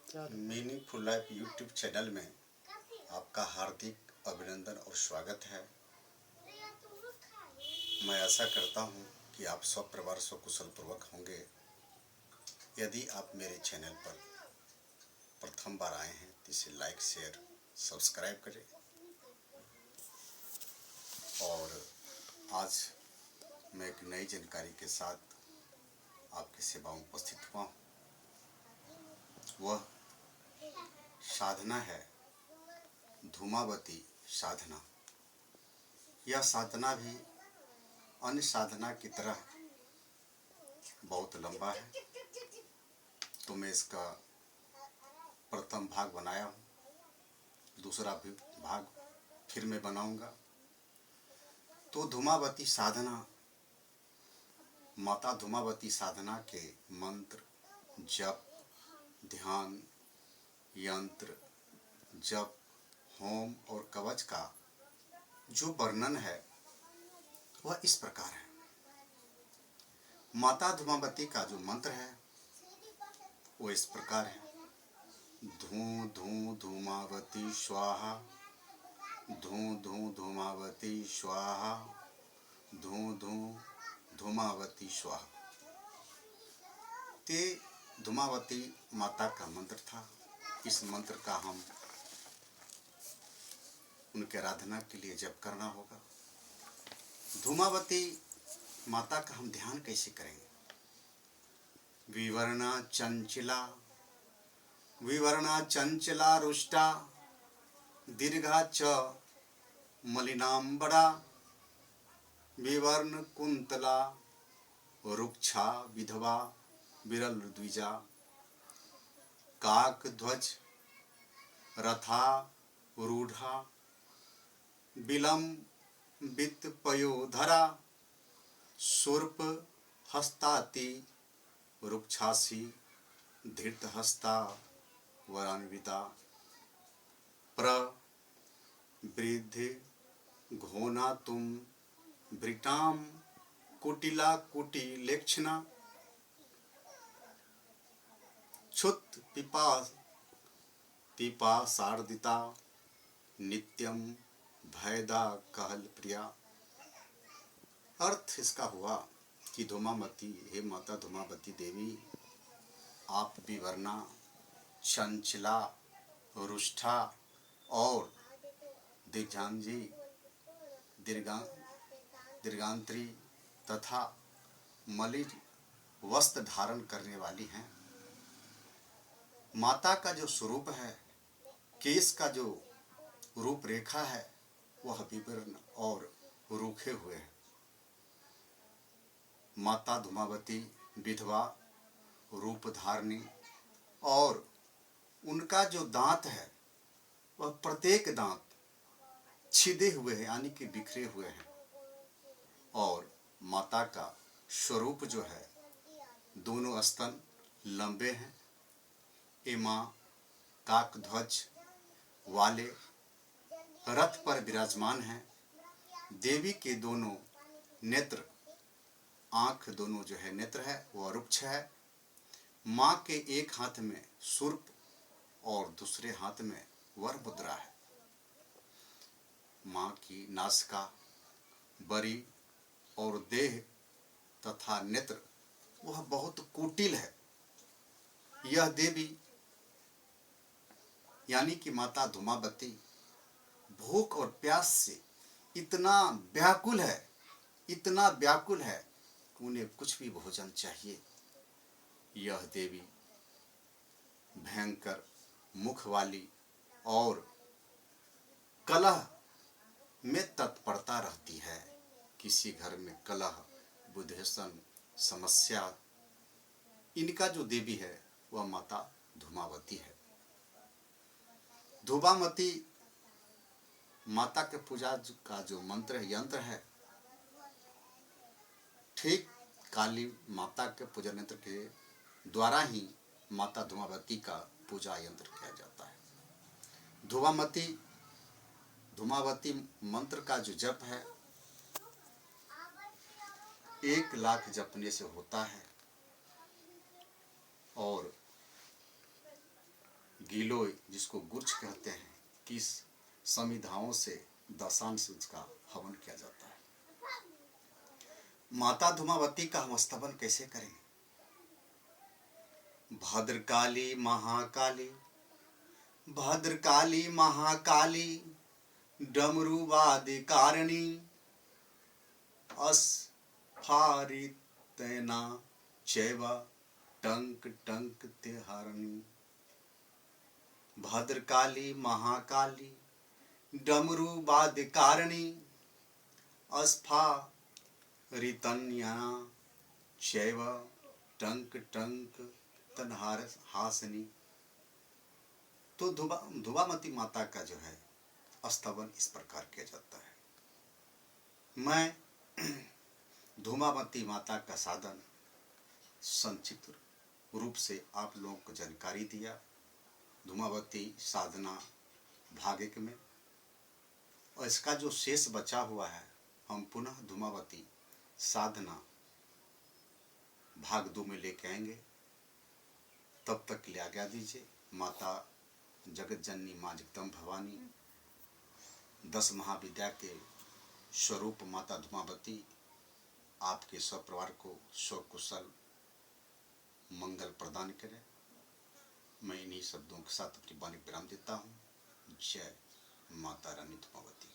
Meaningful life YouTube channel में आपका हार्दिक अभिनंदन और स्वागत है। मैं आशा करता हूं कि आप सब परिवार सकुशल पूर्वक होंगे। यदि आप मेरे चैनल पर प्रथम बार आए हैं तो इसे लाइक शेयर सब्सक्राइब करें। और आज मैं एक नई जानकारी के साथ आपकी सेवा में उपस्थित हुआ हूँ। वह साधना है धूमावती साधना। यह साधना भी अन्य साधना की तरह बहुत लंबा है, तो मैं इसका प्रथम भाग बनाया हूँ, दूसरा भी भाग फिर मैं बनाऊंगा। तो धूमावती साधना, माता धूमावती साधना के मंत्र, जप, ध्यान, यंत्र, जप, होम और कवच का जो वर्णन है वह इस प्रकार है। माता धूमावती का जो मंत्र है वो इस प्रकार है। धू धू धूमावती स्वाहा, धू धू धूमावती स्वाहा, धू धू धूमावती स्वाहा। ते धूमावती माता का मंत्र था। इस मंत्र का हम उनके आराधना के लिए जप करना होगा। धूमावती माता का हम ध्यान कैसे करेंगे? विवर्णा चंचला रुष्टा, दीर्घा च मलिनांबरा, विवर्ण कुंतला रुक्षा विधवा विरल द्विजा, काक ध्वज रथा रूढ़ा, विलंबित पयोधरा, शूर्प हस्ताति रुक्षासी, धृत हस्ता वरान्विता, प्रवृद्धि घोना तुम भृताम, कुटिला कुटिलेक्षणा, क्षुत पिपासार्दिता, नित्यम भयदा कहल प्रिया। अर्थ इसका हुआ कि धूमावती, हे माता धूमावती देवी, आप विवर्णा, चंचला, रुष्ठा और दीर्घांजी, दीर्घांतरी तथा मलिन वस्त्र धारण करने वाली हैं। माता का जो स्वरूप है, केश का जो रूपरेखा है वह विवर्ण और रूखे हुए हैं। माता धूमावती विधवा, रूप धारणी, और उनका जो दांत है वह प्रत्येक दांत छिदे हुए हैं, यानी कि बिखरे हुए हैं। और माता का स्वरूप जो है, दोनों स्तन लंबे हैं। ये मां काकध्वज वाले रथ पर विराजमान हैं। देवी के दोनों नेत्र, आंख दोनों जो है नेत्र है वह रुक्ष है। मां के एक हाथ में शूर्प और दूसरे हाथ में वर मुद्रा है। मां की नासिका, बरी और देह तथा नेत्र वह बहुत कुटिल है। यह देवी यानी कि माता धूमावती भूख और प्यास से इतना व्याकुल है कि उन्हें कुछ भी भोजन चाहिए। यह देवी भयंकर मुख वाली और कलह में तत्परता रहती है। किसी घर में कलह, बुद्धेशन, समस्या, इनका जो देवी है वह माता धूमावती है। धूमावती माता के पूजा का जो मंत्र है, यंत्र है, ठीक काली माता के पूजा यंत्र के द्वारा ही माता धूमावती का पूजा यंत्र किया जाता है। धूमावती मंत्र का जो जप है 1,00,000 जपने से होता है। और गिलोय जिसको गुर्ज कहते हैं, किस समिधाओं से दशांश उसका हवन किया जाता है। माता धूमावती का हम स्तवन कैसे करें? भद्रकाली महाकाली, भद्रकाली महाकाली, डमरुवादिकारिणी, अस्फारितेना चैव टंक टंक तिहारिणी। भद्रकाली महाकाली, डमरुवादिकारिणी, अस्फारितन्या चैव टंक टंक तन्हासिनी। तो धुवामती माता का जो है स्तवन इस प्रकार किया जाता है। मैं धूमावती माता का साधन संक्षिप्त रूप से आप लोगों को जानकारी दिया। धूमावती साधना भाग 1 में, और इसका जो शेष बचा हुआ है हम पुनः धूमावती साधना भाग 2 में लेके आएंगे। तब तक के लिए आज्ञा दीजिए। माता जगत जननी माँ जगदम्ब भवानी, 10 महाविद्या के स्वरूप माता धूमावती आपके सपरिवार को स्वकुशल मंगल प्रदान करें। मैं इन्हीं शब्दों के साथ अपनी वाणी विराम देता हूँ। जय माता रानी धूमावती।